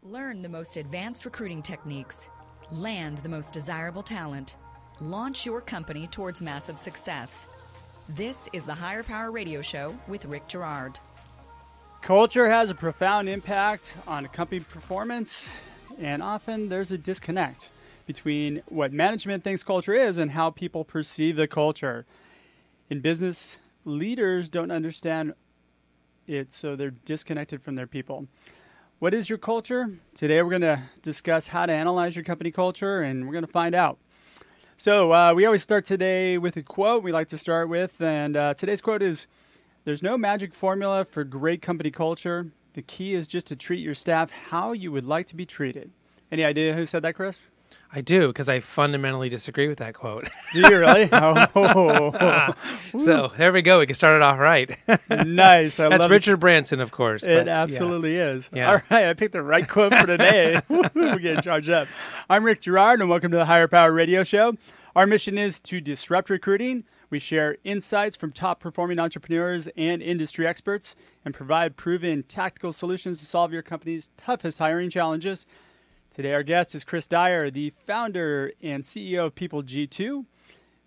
Learn the most advanced recruiting techniques. Land the most desirable talent. Launch your company towards massive success. This is the Higher Power Radio Show with Rick Girard. Culture has a profound impact on company performance, and often there's a disconnect between what management thinks culture is and how people perceive the culture. In business, leaders don't understand it, so they're disconnected from their people. What is your culture? Today we're going to discuss how to analyze your company culture, and we're going to find out. So we always start today with a quote we like to start with, and today's quote is, "There's no magic formula for great company culture. The key is just to treat your staff how you would like to be treated." Any idea who said that, Chris? I do, because I fundamentally disagree with that quote. Do you really? Oh. So there we go. We can start it off right. Nice. That's Richard Branson, of course. It absolutely is. Yeah. All right. I picked the right quote for today. We're getting charged up. I'm Rick Girard, and welcome to the Higher Power Radio Show. Our mission is to disrupt recruiting. We share insights from top-performing entrepreneurs and industry experts and provide proven tactical solutions to solve your company's toughest hiring challenges. Today, our guest is Chris Dyer, the founder and CEO of People G2.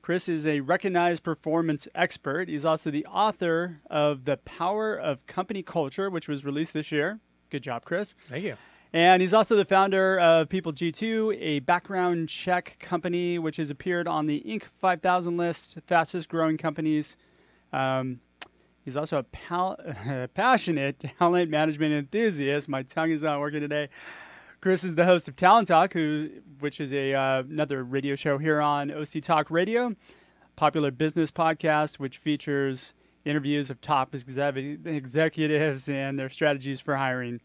Chris is a recognized performance expert. He's also the author of The Power of Company Culture, which was released this year. Good job, Chris. Thank you. And he's also the founder of People G2, a background check company which has appeared on the Inc. 5000 list, fastest growing companies. He's also a passionate talent management enthusiast. My tongue is not working today. Chris is the host of Talent Talk, which is another radio show here on OC Talk Radio, popular business podcast, which features interviews of top executives and their strategies for hiring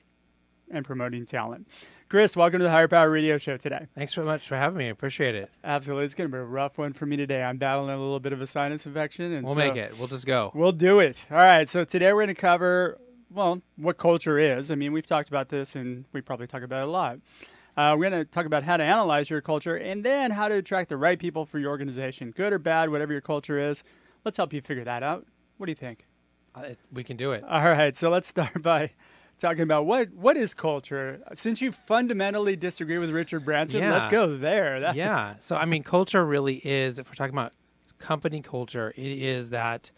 and promoting talent. Chris, welcome to the Higher Power Radio Show today. Thanks so much for having me. I appreciate it. Absolutely. It's going to be a rough one for me today. I'm battling a little bit of a sinus infection. And we'll make it. We'll just go. We'll do it. All right. So today we're going to cover, what culture is. I mean, we've talked about this, and we probably talk about it a lot. We're going to talk about how to analyze your culture and then how to attract the right people for your organization. Good or bad, whatever your culture is. Let's help you figure that out. What do you think? We can do it. All right. So let's start by talking about what is culture. Since you fundamentally disagree with Richard Branson, let's go there. Yeah. So, I mean, culture really is, if we're talking about company culture, it is that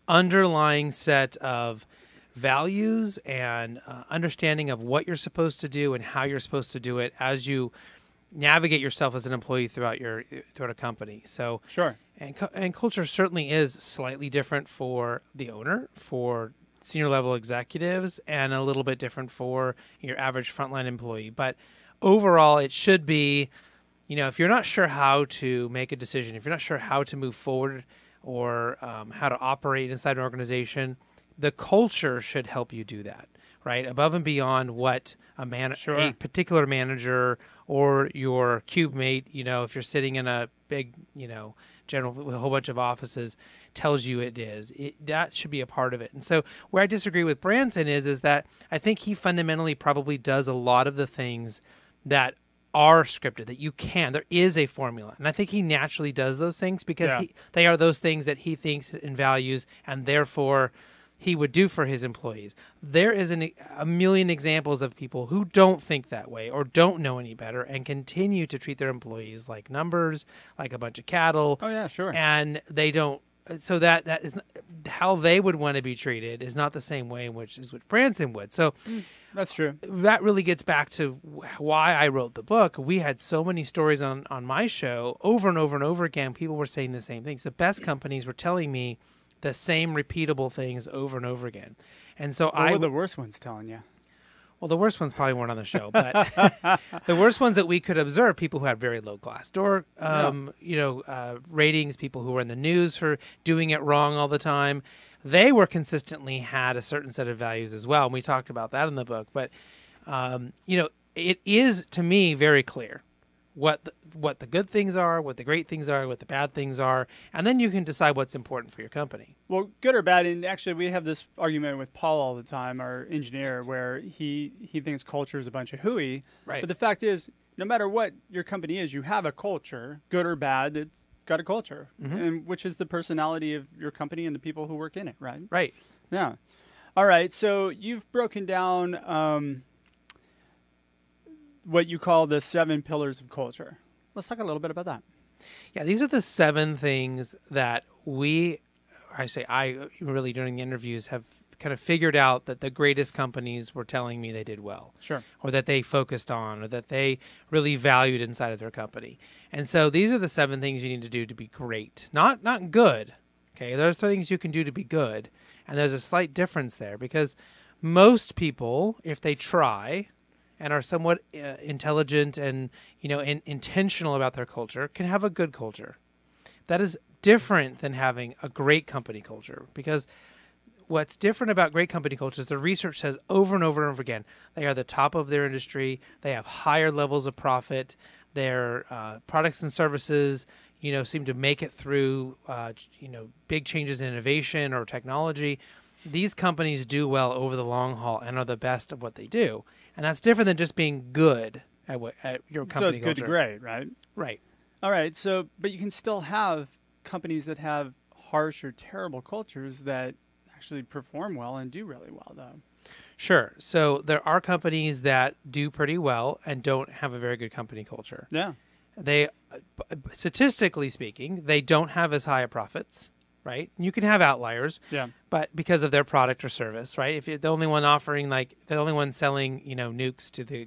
underlying set of values and understanding of what you're supposed to do and how you're supposed to do it as you navigate yourself as an employee throughout a company. So, sure. And culture certainly is slightly different for the owner, for senior level executives, and a little bit different for your average frontline employee. But overall, it should be, if you're not sure how to make a decision, if you're not sure how to move forward or how to operate inside an organization, the culture should help you do that, right? Above and beyond what a particular manager or your cube mate, if you're sitting in a big, general with a whole bunch of offices, tells you it is. That should be a part of it. And so where I disagree with Branson is that I think he fundamentally probably does a lot of the things that are scripted, that you can. There is a formula. And I think he naturally does those things because they are those things that he thinks and values, and therefore he would do for his employees. There is a million examples of people who don't think that way or don't know any better and continue to treat their employees like numbers, like a bunch of cattle. Oh, yeah, sure. And they don't. So that is how they would want to be treated is not the same way in which Branson would. So that's true. That really gets back to why I wrote the book. We had so many stories on my show over and over and over again. People were saying the same things. The best companies were telling me the same repeatable things over and over again. And so what were the worst ones telling you? Well, the worst ones probably weren't on the show, but the worst ones that we could observe, people who had very low Glassdoor, ratings, people who were in the news for doing it wrong all the time, they were consistently had a certain set of values as well. And we talked about that in the book. But, it is, to me, very clear what the good things are, what the great things are, what the bad things are, and then you can decide what's important for your company. Well, good or bad, and actually we have this argument with Paul all the time, our engineer, where he thinks culture is a bunch of hooey. Right. But the fact is, no matter what your company is, you have a culture, good or bad, it's got a culture, and which is the personality of your company and the people who work in it, right? Right. Yeah. All right, so you've broken down what you call the 7 pillars of culture. Let's talk a little bit about that. Yeah, these are the 7 things that I really during the interviews have kind of figured out that the greatest companies were telling me they did well. Sure. Or that they focused on, or that they really valued inside of their company. And so these are the 7 things you need to do to be great. Not good. Okay, there's 3 things you can do to be good. And there's a slight difference there because most people, if they try and are somewhat intelligent and intentional about their culture, can have a good culture. That is different than having a great company culture, because what's different about great company culture is the research says over and over and over again, they are the top of their industry. They have higher levels of profit. Their products and services, seem to make it through, big changes in innovation or technology. These companies do well over the long haul and are the best of what they do. And that's different than just being good at your company culture. So it's good to great, right? Right. All right. So, but you can still have companies that have harsh or terrible cultures that actually perform well and do really well, though. Sure. So there are companies that do pretty well and don't have a very good company culture. Yeah. They, statistically speaking, they don't have as high a profits, right? You can have outliers, but because of their product or service, right? If you're the only one offering, the only one selling, nukes to the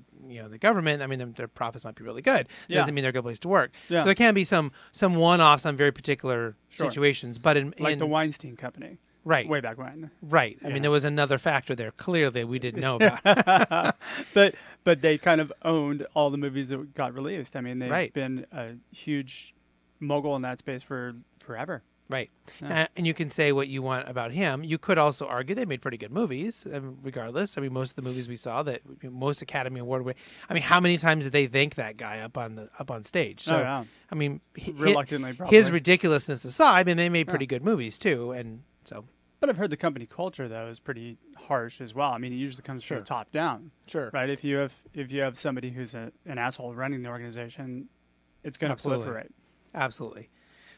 government, I mean, their profits might be really good. It doesn't mean they're a good place to work. Yeah. So there can be some one-offs on very particular situations, but in the Weinstein Company. Right. Way back when. Right. I mean, there was another factor there clearly we didn't know about. But they kind of owned all the movies that got released. I mean, they've been a huge mogul in that space for forever. Right. Yeah. And you can say what you want about him. You could also argue they made pretty good movies, regardless. I mean, most of the movies we saw, that most Academy Award winning. I mean, how many times did they thank that guy up on stage? So, I mean, reluctantly, probably. His ridiculousness aside, I mean, they made pretty good movies too, and so. But I've heard the company culture though is pretty harsh as well. I mean, it usually comes from the top down. Sure. Right. If you have somebody who's an asshole running the organization, it's going to proliferate. Absolutely.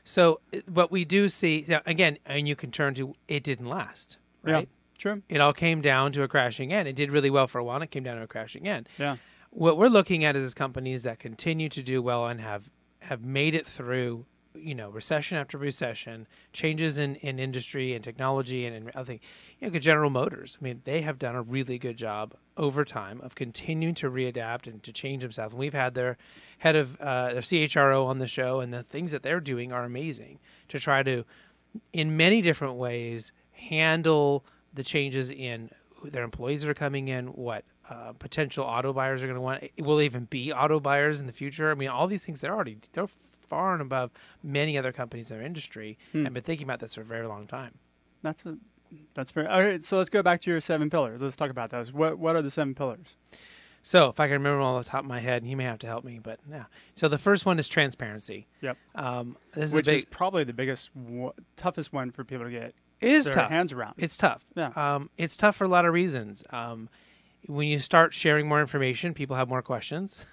So what we do see, again, and you can turn to, it didn't last, right? Yeah, true. It all came down to a crashing end. It did really well for a while, and it came down to a crashing end. Yeah. What we're looking at is companies that continue to do well and have made it through, recession after recession, changes in industry and technology and other things. General Motors, I mean, they have done a really good job over time of continuing to readapt and to change themselves. And we've had their head of their CHRO on the show, and the things that they're doing are amazing to try to, in many different ways, handle the changes in who their employees that are coming in, what potential auto buyers are going to want. Will they even be auto buyers in the future? I mean, all these things, they're far and above many other companies in our industry and been thinking about this for a very long time. That's very all right. So let's go back to your 7 pillars. Let's talk about those. What are the 7 pillars? So if I can remember them all off the top of my head, and you may have to help me, but yeah. So the first one is transparency. Yep. Which is probably the biggest, toughest one for people to get their hands around. It's tough. Yeah. It's tough for a lot of reasons. When you start sharing more information, people have more questions.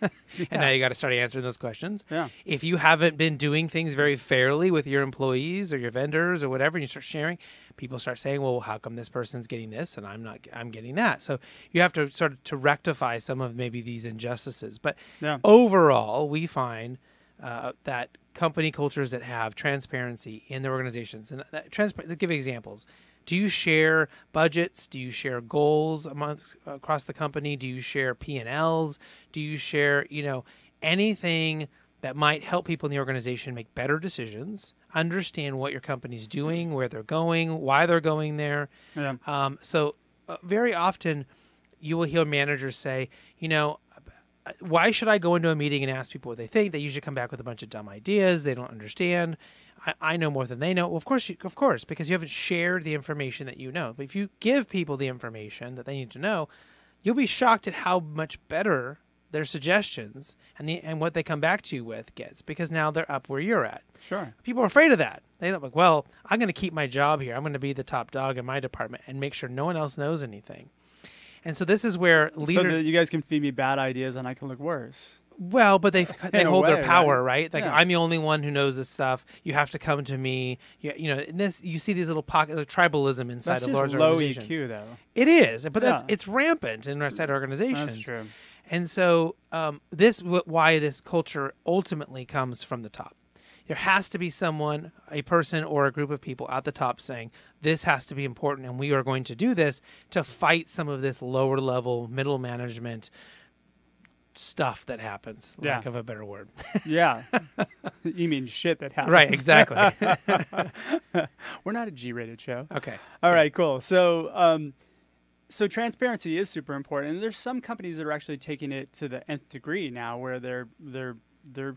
And now you got to start answering those questions. Yeah. If you haven't been doing things very fairly with your employees or your vendors or whatever, and you start sharing, people start saying, well, how come this person's getting this and I'm getting that? So you have to sort of to rectify some of maybe these injustices. But overall, we find that company cultures that have transparency in their organizations, and let's give examples. Do you share budgets? Do you share goals across the company? Do you share P&Ls? Do you share, anything that might help people in the organization make better decisions, understand what your company's doing, where they're going, why they're going there? Yeah. So very often you will hear managers say, why should I go into a meeting and ask people what they think? They usually come back with a bunch of dumb ideas. They don't understand. I know more than they know. Well, of course, because you haven't shared the information that you know. But if you give people the information that they need to know, you'll be shocked at how much better their suggestions and what they come back to you with gets, because now they're up where you're at. Sure. People are afraid of that. They don't like, well, I'm going to keep my job here. I'm going to be the top dog in my department and make sure no one else knows anything. And so this is where leaders... So that you guys can feed me bad ideas and I can look worse. Well, but they hold their power, right? Like, I'm the only one who knows this stuff. You have to come to me. You see these little pockets of tribalism inside of large organizations. That's just low EQ, though. It is, but it's rampant inside organizations. That's true. And so why this culture ultimately comes from the top. There has to be someone, a person or a group of people at the top saying, this has to be important and we are going to do this to fight some of this lower level middle management stuff that happens, lack of a better word. Yeah. You mean shit that happens. Right, exactly. We're not a G-rated show. Okay. All right, cool. So so transparency is super important. And there's some companies that are actually taking it to the nth degree now where they're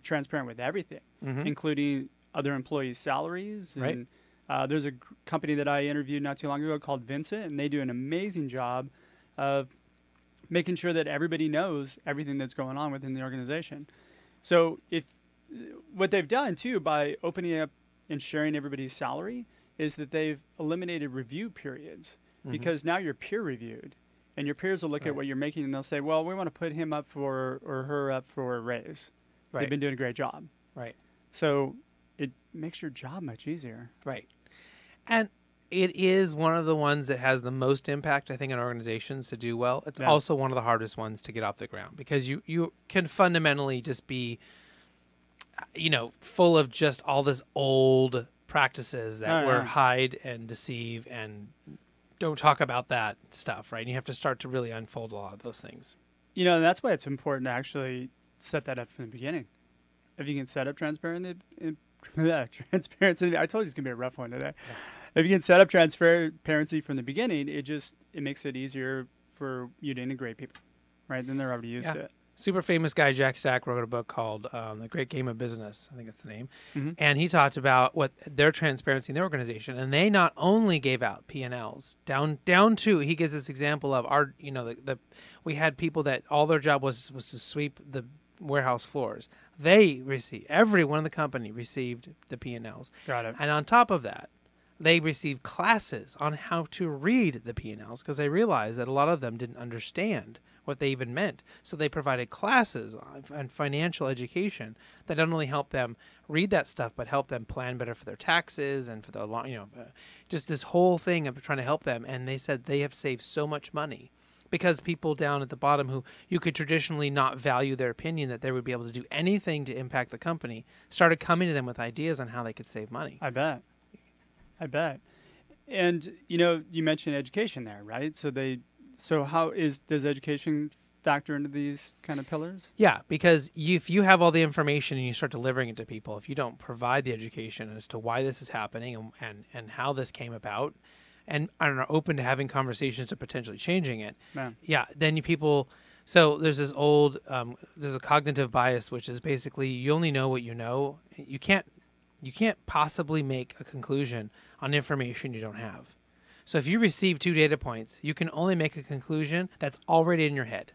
transparent with everything, including other employees' salaries. And there's a company that I interviewed not too long ago called Vincent, and they do an amazing job of making sure that everybody knows everything that's going on within the organization. So what they've done too by opening up and sharing everybody's salary is that they've eliminated review periods because now you're peer reviewed and your peers will look at what you're making and they'll say, well, we want to put him up for or her up for a raise. Right. They've been doing a great job. Right. So it makes your job much easier. Right. And it is one of the ones that has the most impact, I think, in organizations to do well. It's also one of the hardest ones to get off the ground because you can fundamentally just be, full of just all this old practices that were hide and deceive and don't talk about that stuff, right? And you have to start to really unfold a lot of those things. And that's why it's important to actually set that up from the beginning. If you can set up transparency, I told you it's going to be a rough one today. Yeah. If you can set up transparency from the beginning, it makes it easier for you to integrate people, right? Then they're already used to it. Super famous guy, Jack Stack, wrote a book called The Great Game of Business. I think that's the name. And he talked about what their transparency in their organization. And they not only gave out P&Ls, down to, he gives this example of our, we had people that all their job was to sweep the warehouse floors. Everyone in the company received the P&Ls. Got it. And on top of that, they received classes on how to read the P&Ls because they realized that a lot of them didn't understand what they even meant. So they provided classes on financial education that not only helped them read that stuff, but helped them plan better for their taxes and for the just this whole thing of trying to help them. And they said they have saved so much money because people down at the bottom who you could traditionally not value their opinion that they would be able to do anything to impact the company started coming to them with ideas on how they could save money. I bet. And, you mentioned education there, right? So how does education factor into these kind of pillars? Yeah, because if you have all the information and you start delivering it to people, if you don't provide the education as to why this is happening and how this came about, and are open to having conversations to potentially changing it, then people... So there's this old... there's a cognitive bias, which is basically you only know what you know. You can't possibly make a conclusion on information you don't have. So if you receive 2 data points, you can only make a conclusion that's already in your head,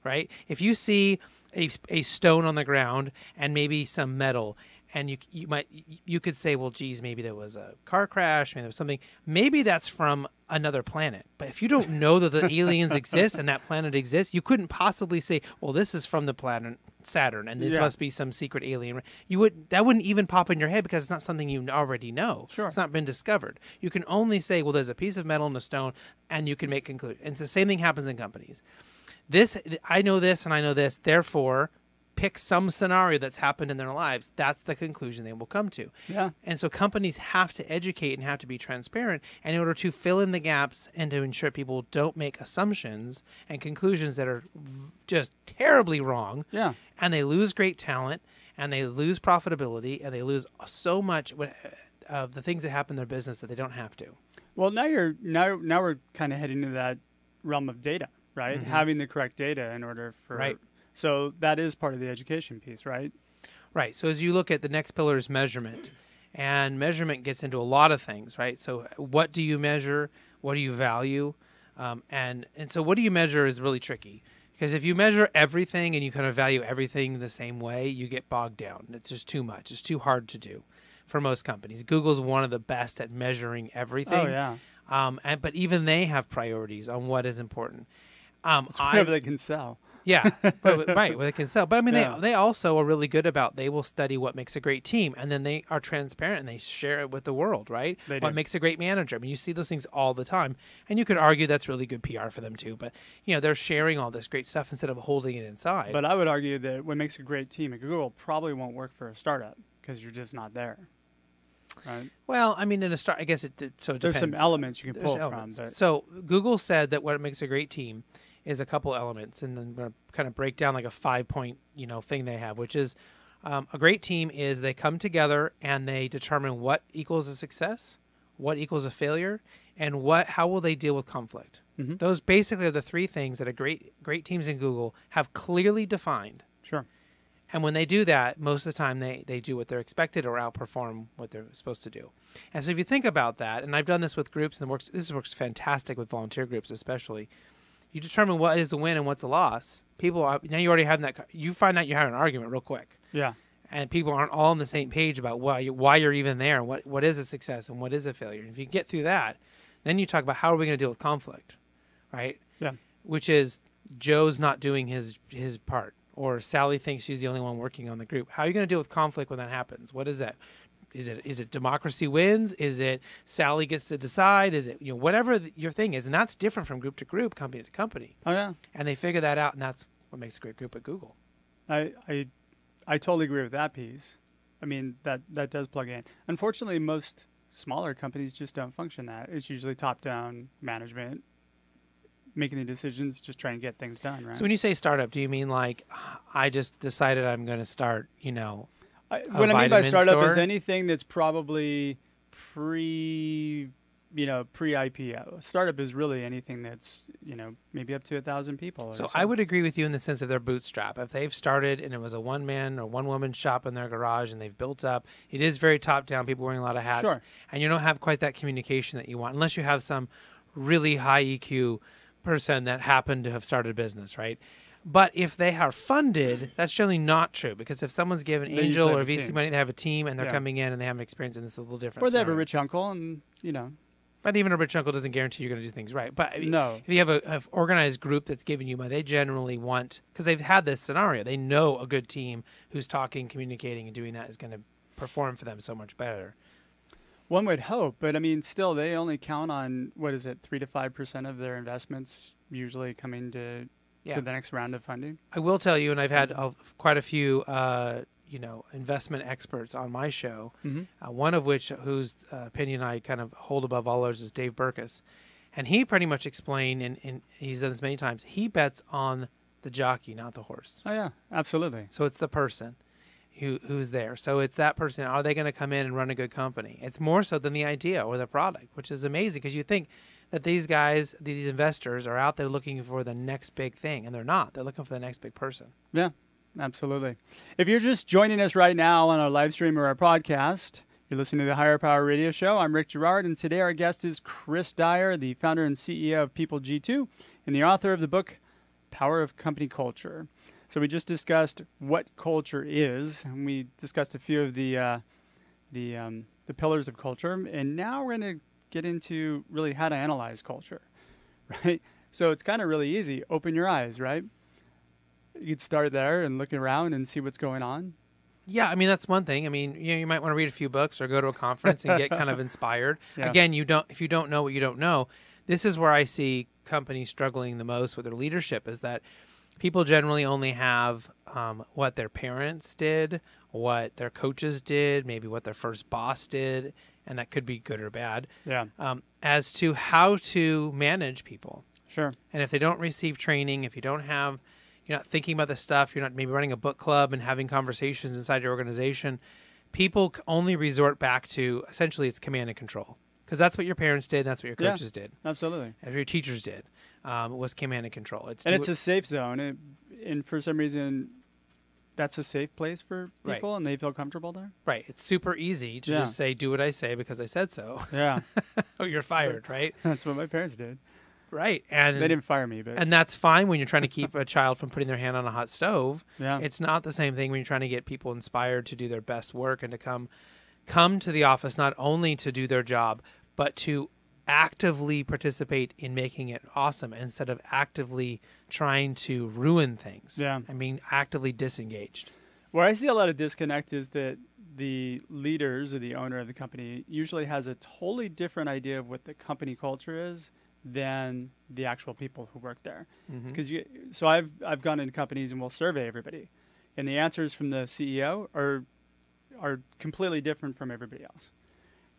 right? If you see a stone on the ground and maybe some metal, and you could say, well, geez, maybe there was a car crash, maybe there was something. Maybe that's from another planet. But if you don't know that the aliens exist and that planet exists, you couldn't possibly say, well, this is from the planet Saturn, and this must be some secret alien. That wouldn't even pop in your head because it's not something you already know. Sure. It's not been discovered. You can only say, well, there's a piece of metal and a stone, and you can make conclusions. And it's the same thing happens in companies. I know this and I know this, therefore pick some scenario that's happened in their lives. That's the conclusion they will come to. Yeah. And so companies have to educate and have to be transparent in order to fill in the gaps and to ensure people don't make assumptions and conclusions that are just terribly wrong. Yeah. And they lose great talent and they lose profitability and they lose so much of the things that happen in their business that they don't have to. Well, now we're kind of heading into that realm of data, right? Mm-hmm. Having the correct data in order for... Right. So that is part of the education piece, right? Right. So as you look at the next pillar is measurement. And measurement gets into a lot of things, right? So what do you measure? What do you value? And so what do you measure is really tricky. Because if you measure everything and you kind of value everything the same way, you get bogged down. It's just too much. It's too hard to do for most companies. Google's one of the best at measuring everything. Oh, yeah. But even they have priorities on what is important. It's whatever they can sell. Yeah, right. Well, they can sell, but I mean, Yeah. they also are really good about. They will study what makes a great team, and then they are transparent and they share it with the world. Right? They What do. makes a great manager? I mean, you see those things all the time, and you could argue that's really good PR for them too. But they're sharing all this great stuff instead of holding it inside. But I would argue that what makes a great team at Google probably won't work for a startup because you're just not there. Right? Well, I mean, in a start, I guess it depends. There's some elements you can There's pull elements. from. But So Google said that what makes a great team is a couple elements, and then we're going to kind of break down like a 5-point thing they have, which is a great team is they come together and they determine what equals a success, what equals a failure, and how will they deal with conflict. Mhm. Those basically are the three things that a great teams in Google have clearly defined. sure. And when they do that, most of the time they do what they're expected or outperform what they're supposed to do. And so if you think about that, and I've done this with groups, and this works fantastic with volunteer groups especially, you determine what is a win and what's a loss. Now you already have that. You find out you're having an argument real quick. Yeah. And people aren't all on the same page about why you're even there, what is a success and what is a failure. And if you get through that, then you talk about how are we going to deal with conflict, right? Yeah. Which is Joe's not doing his part, or Sally thinks she's the only one working on the group. How are you going to deal with conflict when that happens? What is that? Is it democracy wins? Is it Sally gets to decide? Is it whatever your thing is? And that's different from group to group, company to company. Oh yeah. And they figure that out, and that's what makes a great group at Google. I totally agree with that piece. I mean, that does plug in. Unfortunately, most smaller companies just don't function that. It's usually top-down management making the decisions, just trying to get things done, right? So when you say startup, do you mean like I just decided I'm going to start, what I mean by vitamin startup is store? anything that's probably pre-IPO. Startup is really anything that's, maybe up to 1,000 people. So I would agree with you in the sense of their bootstrap. If they've started and it was a one-man or one-woman shop in their garage and they've built up, it is very top-down, people wearing a lot of hats. Sure. And you don't have quite that communication that you want unless you have some really high EQ person that happened to have started a business, right? But if they are funded, that's generally not true, because if someone's given They angel usually or have a VC team. money, they have a team and they're Yeah. coming in and they have an experience, and it's a little different. Or they have a scenario. rich uncle and, But even a rich uncle doesn't guarantee you're going to do things right. But I mean, No. if you have a organized group that's giving you money, they generally want, because they've had this scenario, they know a good team who's talking, communicating, and doing that is going to perform for them so much better. One would hope, but I mean, still, they only count on, 3 to 5% of their investments usually coming to the next round of funding. I will tell you, and I've had quite a few, investment experts on my show. Mm-hmm. One of whose opinion I kind of hold above all others is Dave Burkus, and he pretty much explained, and he's done this many times. He bets on the jockey, not the horse. Oh yeah, absolutely. So it's the person who's there. So it's that person. Are they going to come in and run a good company? It's more so than the idea or the product, which is amazing, because you think that these guys, these investors, are out there looking for the next big thing, and they're not. They're looking for the next big person. Yeah, absolutely. If you're just joining us right now on our live stream or our podcast, you're listening to the Higher Power Radio Show. I'm Rick Girard, and today our guest is Chris Dyer, the founder and CEO of People G2 and the author of the book Power of Company Culture. So we just discussed what culture is, and we discussed a few of the pillars of culture, and now we're going to get into really how to analyze culture, right? So it's kind of really easy. Open your eyes, right? You could start there and look around and see what's going on. Yeah, I mean, that's one thing. I mean, you might want to read a few books or go to a conference and get kind of inspired. Yeah. Again, if you don't know what you don't know, this is where I see companies struggling the most with their leadership, is that people generally only have what their parents did, what their coaches did, maybe what their first boss did, and that could be good or bad, Yeah, as to how to manage people. sure. And if they don't receive training, if you don't have, you're not thinking about this stuff, you're not maybe running a book club and having conversations inside your organization, people only resort back to, essentially, it's command and control. Because that's what your parents did, and that's what your coaches did, Absolutely. and your teachers did, was command and control. It's a safe zone, and for some reason, that's a safe place for people, and they feel comfortable there. Right. It's super easy to just say, do what I say because I said so. Yeah, Oh, you're fired, right? that's what my parents did. Right. And They didn't fire me, but and that's fine when you're trying to keep a child from putting their hand on a hot stove. yeah, It's not the same thing when you're trying to get people inspired to do their best work and to come to the office not only to do their job, but to actively participate in making it awesome instead of actively trying to ruin things. Yeah. And being actively disengaged. Where I see a lot of disconnect is that the leaders or the owner of the company usually has a totally different idea of what the company culture is than the actual people who work there. Because so I've gone into companies and we'll survey everybody, and the answers from the CEO are completely different from everybody else,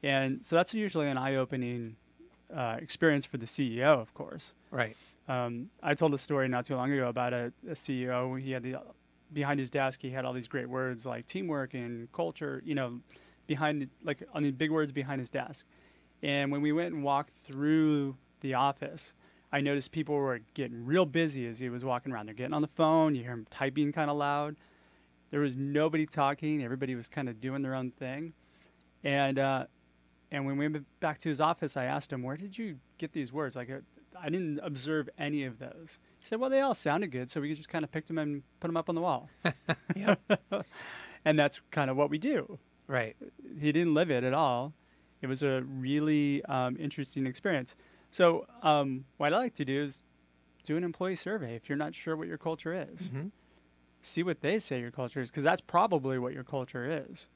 and so that's usually an eye-opening experience for the CEO, of course. Right. I told a story not too long ago about a CEO. He had behind his desk, he had all these great words like teamwork and culture, behind, like, on the big words behind his desk. And when we went and walked through the office, I noticed people were getting real busy as he was walking around. They're getting on the phone. You hear him typing kind of loud. There was nobody talking. Everybody was kind of doing their own thing. And when we went back to his office, I asked him, where did you get these words? Like, I didn't observe any of those. He said, well, they all sounded good, so we just kind of picked them and put them up on the wall. And that's kind of what we do. Right. He didn't live it at all. It was a really interesting experience. So what I like to do is do an employee survey if you're not sure what your culture is. See what they say your culture is, because that's probably what your culture is.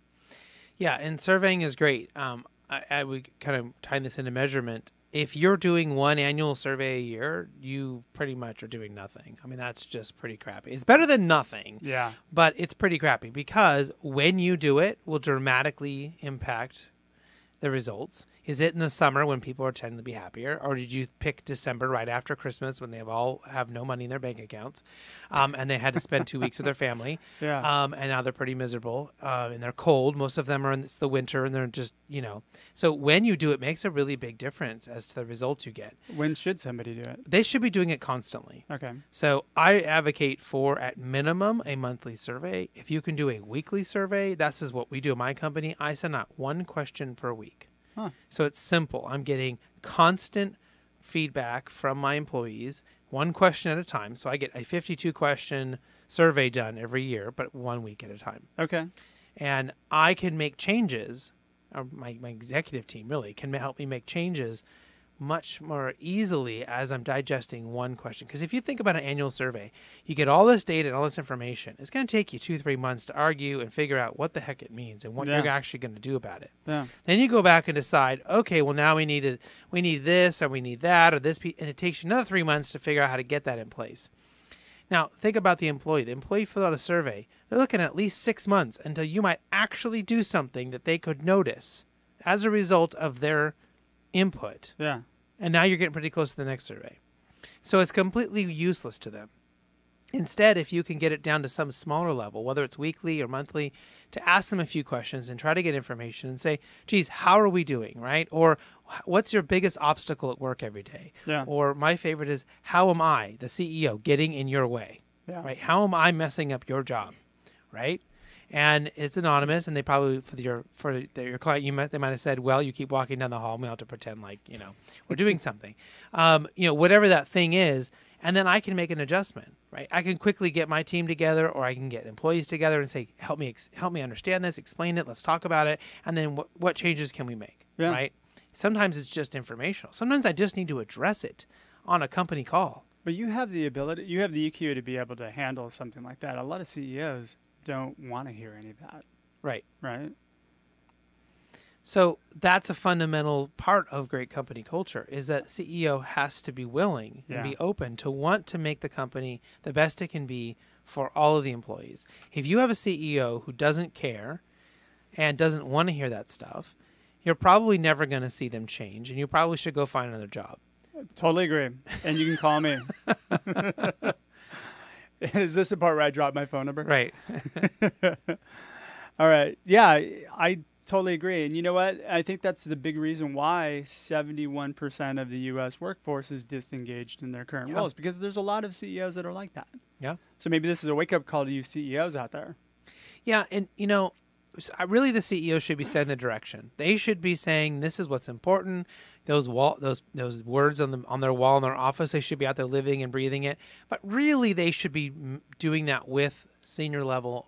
Yeah, and surveying is great. I would kind of tie this into measurement. If you're doing one annual survey a year, you pretty much are doing nothing. I mean, that's just pretty crappy. It's better than nothing, Yeah. but it's pretty crappy because when you do it, will dramatically impact the results. Is it in the summer when people are tending to be happier, or did you pick December right after Christmas when they all have no money in their bank accounts, and they had to spend 2 weeks with their family, and now they're pretty miserable, and they're cold. Most of them it's the winter, and they're just, So when you do it, makes a really big difference as to the results you get. When should somebody do it? They should be doing it constantly. Okay. So I advocate for, at minimum, a monthly survey. If you can do a weekly survey, that's is what we do in my company. I send out one question per week. So it's simple. I'm getting constant feedback from my employees, one question at a time. So I get a 52-question survey done every year, but 1 week at a time. Okay. And I can make changes, or my executive team really can help me make changes much more easily as I'm digesting one question. Because if you think about an annual survey, you get all this data and all this information. It's going to take you 2-3 months to argue and figure out what the heck it means and what you're actually going to do about it. Yeah. Then you go back and decide, okay, well, now we need this, or we need that, or this, and it takes you another 3 months to figure out how to get that in place. Now, think about the employee. The employee filled out a survey. They're looking at least 6 months until you might actually do something that they could notice as a result of their input. Yeah. And now you're getting pretty close to the next survey. So it's completely useless to them. Instead, if you can get it down to some smaller level, whether it's weekly or monthly, to ask them a few questions and try to get information and say, geez, how are we doing, right? Or what's your biggest obstacle at work every day? Yeah. Or my favorite is, how am I, the CEO, getting in your way? Yeah. Right? How am I messing up your job? Right? And it's anonymous, and they probably, for your client, they might have said, well, you keep walking down the hall, and we have to pretend like, we're doing something. Whatever that thing is, and then I can make an adjustment, right? I can quickly get my team together, or I can get employees together and say, help me understand this, explain it, let's talk about it, and then what changes can we make, right? Sometimes it's just informational. Sometimes I just need to address it on a company call. But you have the ability, you have the EQ to be able to handle something like that. A lot of CEOs don't want to hear any of that. Right. Right. So that's a fundamental part of great company culture, is that CEO has to be willing and be open to want to make the company the best it can be for all of the employees. If you have a CEO who doesn't care and doesn't want to hear that stuff, you're probably never going to see them change, and you probably should go find another job. Totally agree. And you can call me. Is this the part where I drop my phone number? Right. All right. Yeah, I totally agree. And you know what? I think that's the big reason why 71% of the U.S. workforce is disengaged in their current roles, because there's a lot of CEOs that are like that. Yeah. So maybe this is a wake-up call to you CEOs out there. Yeah, and really the CEO should be setting the direction. They should be saying, this is what's important. Those words on their wall in their office, they should be out there living and breathing it. But really, they should be doing that with senior level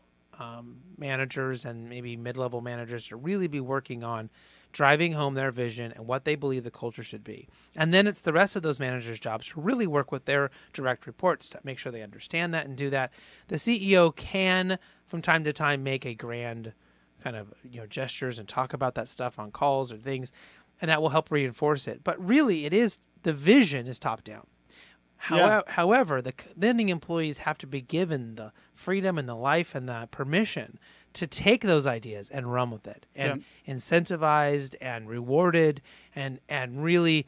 managers and maybe mid-level managers to really be working on driving home their vision and what they believe the culture should be. And then it's the rest of those managers' jobs to really work with their direct reports to make sure they understand that and do that. The CEO can, from time to time, make a grand kind of gestures and talk about that stuff on calls or things, and that will help reinforce it. But really, the vision is top down. However, then the employees have to be given the freedom and the life and the permission to take those ideas and run with it, and incentivized and rewarded, and really,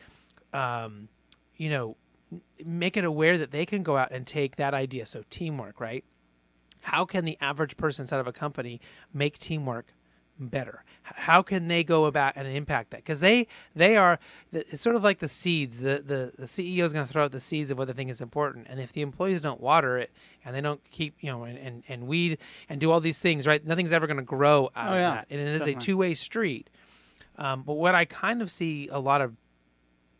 make it aware that they can go out and take that idea. So teamwork, right? How can the average person inside of a company make teamwork better? How can they go about and impact that? Because it's sort of like the seeds. The CEO is going to throw out the seeds of what they think is important, and if the employees don't water it and they don't keep and weed and do all these things, right, nothing's ever going to grow out of that. And it is a two-way street. But what I kind of see a lot of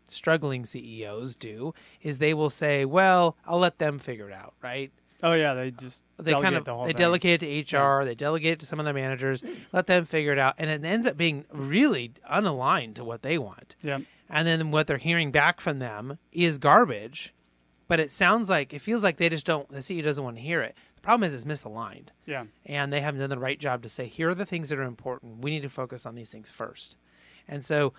struggling CEOs do is they will say, "Well, I'll let them figure it out," right? Oh yeah, they delegate it to HR, they delegate it to some of their managers, let them figure it out, and it ends up being really unaligned to what they want. Yeah. And then what they're hearing back from them is garbage, but it feels like the CEO doesn't want to hear it. The problem is it's misaligned. Yeah. And they haven't done the right job to say, here are the things that are important. We need to focus on these things first. And so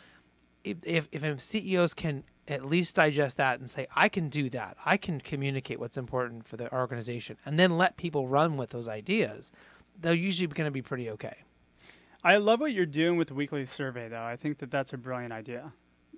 if CEOs can at least digest that and say, I can do that. I can communicate what's important for the organization, and then let people run with those ideas, they're usually going to be pretty okay. I love what you're doing with the weekly survey, though. I think that's a brilliant idea.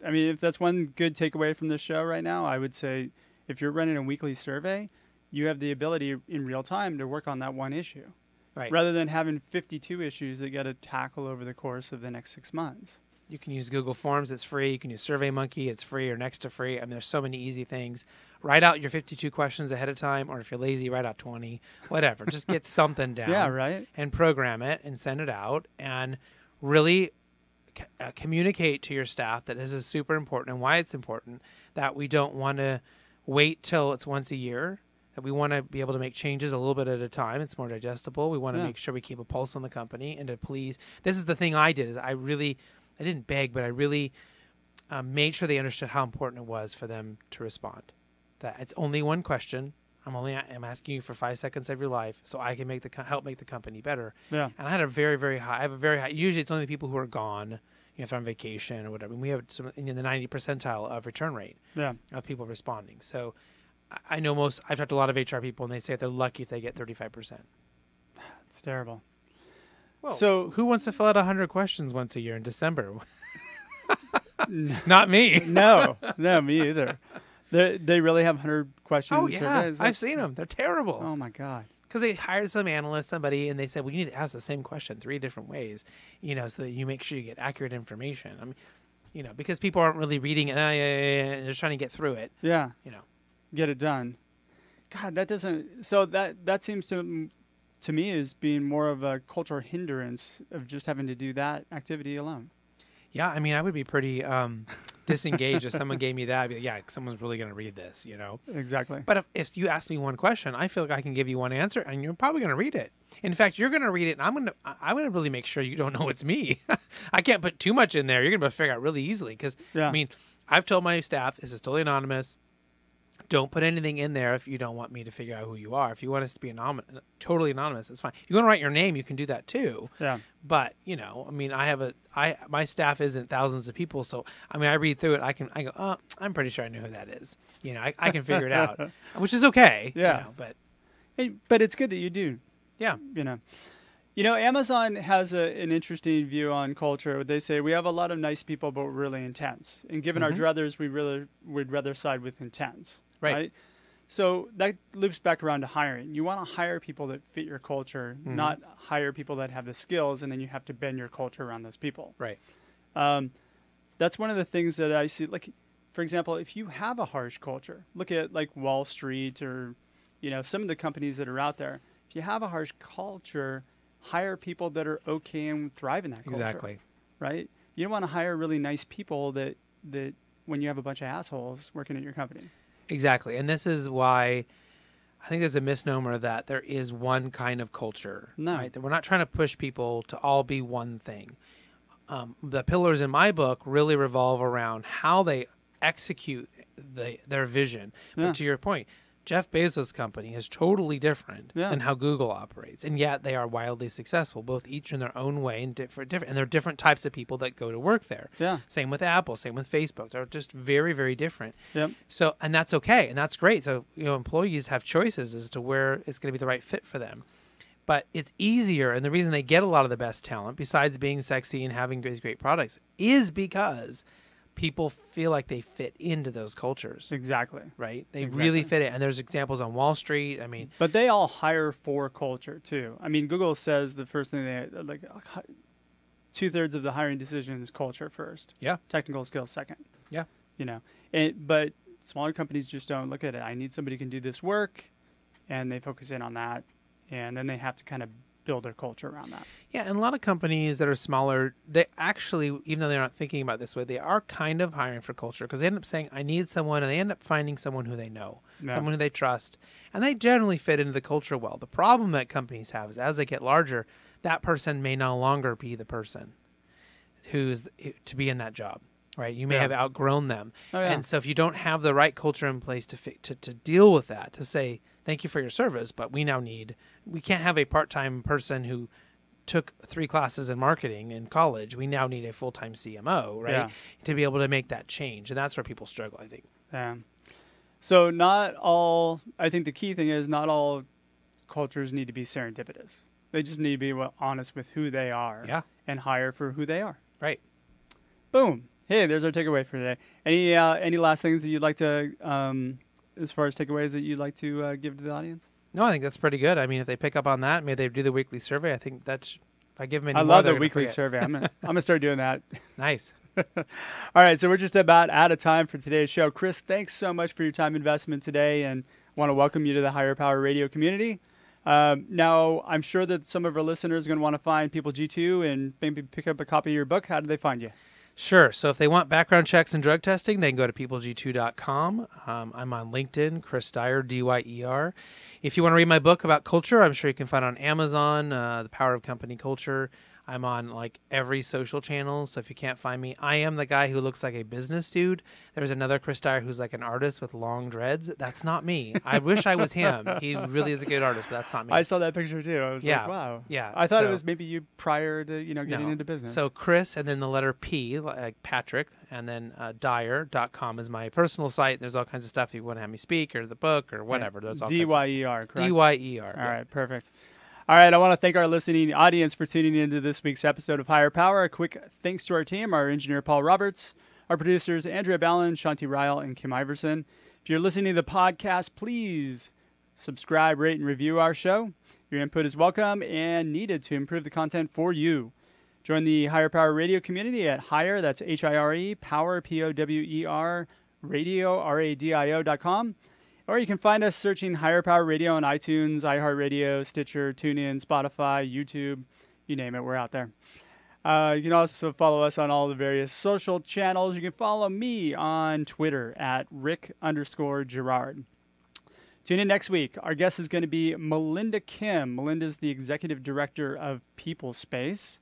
I mean, if that's one good takeaway from this show right now, I would say if you're running a weekly survey, you have the ability in real time to work on that one issue. Right. Rather than having 52 issues that you got to tackle over the course of the next 6 months. You can use Google Forms, it's free. You can use SurveyMonkey, it's free or next to free. I mean, there's so many easy things. Write out your 52 questions ahead of time, or if you're lazy, write out 20, whatever. Just get something down. Yeah, right. And program it and send it out, and really communicate to your staff that this is super important and why it's important, that we don't want to wait till it's once a year, that we want to be able to make changes a little bit at a time. It's more digestible. We want to make sure we keep a pulse on the company, and to please. This is the thing I did, is I didn't beg, but I really made sure they understood how important it was for them to respond. That it's only one question. I'm asking you for 5 seconds of your life, so I can help make the company better. Yeah. And I had a very, very high. I have a very high. Usually, it's only the people who are gone, if they're on vacation or whatever. And we have some in the 90th percentile of return rate. Yeah. Of people responding. So I know I've talked to a lot of HR people, and they say if they're lucky if they get 35%. It's terrible. Well, so who wants to fill out 100 questions once a year in December? Not me. No, me either. They really have 100 questions. Oh, yeah. I've seen them. They're terrible. Oh, my God. Because they hired some analyst, somebody, and they said, well, you need to ask the same question 3 different ways, so that you make sure you get accurate information. I mean, because people aren't really reading it. They're trying to get through it. Yeah. Get it done. God, that doesn't... So that seems to me as being more of a cultural hindrance of just having to do that activity alone. Yeah, I mean, I would be pretty disengaged if someone gave me that. I'd be like, yeah, someone's really going to read this, Exactly. But if you ask me one question, I feel like I can give you one answer, and you're probably going to read it. In fact, you're going to read it, and I'm going to really make sure you don't know it's me. I can't put too much in there. You're going to be able to figure out really easily because, I mean, I've told my staff, this is totally anonymous. Don't put anything in there if you don't want me to figure out who you are. If you want us to be totally anonymous, that's fine. If you want to write your name, you can do that too. Yeah. But, I mean, my staff isn't thousands of people, so I mean, I read through it, I go, oh, I'm pretty sure I know who that is. I can figure it out, which is okay. Yeah. But it's good that you do. Yeah. Amazon has an interesting view on culture. They say we have a lot of nice people, but we're really intense. And given our druthers, we'd rather side with intense. Right. So that loops back around to hiring. You want to hire people that fit your culture, not hire people that have the skills, and then you have to bend your culture around those people. Right. That's one of the things that I see. Like, for example, if you have a harsh culture, look at like Wall Street or, some of the companies that are out there. If you have a harsh culture, hire people that are okay and thrive in that culture. Exactly. Right? You don't want to hire really nice people that when you have a bunch of assholes working at your company. Exactly. And this is why I think there's a misnomer that there is one kind of culture. No. Right? That we're not trying to push people to all be one thing. the pillars in my book really revolve around how they execute their vision. Yeah. But to your point, Jeff Bezos' company is totally different than how Google operates, and yet they are wildly successful, both each in their own way and different. And they're different types of people that go to work there. Yeah. Same with Apple, same with Facebook. They're just very, very different. Yep. So, and that's okay, and that's great. So, employees have choices as to where it's going to be the right fit for them. But it's easier, and the reason they get a lot of the best talent, besides being sexy and having these great products, is because people feel like they fit into those cultures. Exactly. Right? They really fit it. And there's examples on Wall Street. But they all hire for culture too. Google says the first thing they 2/3 of the hiring decision is culture first. Yeah. Technical skills second. Yeah. But smaller companies just don't look at it. I need somebody who can do this work, and they focus in on that, and then they have to kind of build their culture around that. Yeah, and a lot of companies that are smaller, they actually, even though they're not thinking about it this way, they are kind of hiring for culture, because they end up saying, I need someone, and they end up finding someone who they know, someone who they trust, and they generally fit into the culture well. The problem that companies have is as they get larger, that person may no longer be the person who's to be in that job. Right, you may have outgrown them, and so if you don't have the right culture in place to deal with that, to say thank you for your service, but we can't have a part-time person who took 3 classes in marketing in college. We now need a full-time CMO, right, to be able to make that change, and that's where people struggle, I think. Yeah. So I think the key thing is not all cultures need to be serendipitous. They just need to be honest with who they are, and hire for who they are. Right. Boom. Hey, there's our takeaway for today. Any last things that you'd like to, as far as takeaways that you'd like to give to the audience? No, I think that's pretty good. If they pick up on that, maybe they do the weekly survey. I think that's, if I give them any I more, love they're the weekly forget. survey. I'm gonna start doing that. Nice. All right, so we're just about out of time for today's show. Chris, thanks so much for your time investment today, and I want to welcome you to the Higher Power Radio community. Now, I'm sure that some of our listeners are going to want to find People G2 and maybe pick up a copy of your book. How do they find you? Sure. So if they want background checks and drug testing, they can go to peopleg2.com. I'm on LinkedIn, Chris Dyer, Dyer. If you want to read my book about culture, I'm sure you can find it on Amazon, The Power of Company Culture. I'm on every social channel, so if you can't find me, I am the guy who looks like a business dude. There's another Chris Dyer who's like an artist with long dreads. That's not me. I wish I was him. He really is a good artist, but that's not me. I saw that picture too. I was like, wow. Yeah. I thought it was maybe you prior to getting into business. So Chris, and then the letter P, like Patrick, and then Dyer.com is my personal site. There's all kinds of stuff if you want to have me speak or the book or whatever. There's all Dyer, correct? Dyer. All right, perfect. All right, I want to thank our listening audience for tuning into this week's episode of Higher Power. A quick thanks to our team, our engineer Paul Roberts, our producers Andrea Ballin, Shanti Ryle, and Kim Iverson. If you're listening to the podcast, please subscribe, rate, and review our show. Your input is welcome and needed to improve the content for you. Join the Higher Power Radio community at Higher, that's Hire, Power, Power, radio, radio.com. Or you can find us searching Higher Power Radio on iTunes, iHeartRadio, Stitcher, TuneIn, Spotify, YouTube, you name it, we're out there. You can also follow us on all the various social channels. You can follow me on Twitter at Rick_Girard. Tune in next week. Our guest is going to be Melinda Kim. Melinda is the Executive Director of People Space.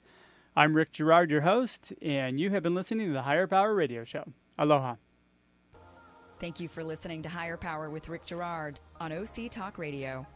I'm Rick Girard, your host, and you have been listening to the Higher Power Radio Show. Aloha. Thank you for listening to Higher Power with Rick Girard on OC Talk Radio.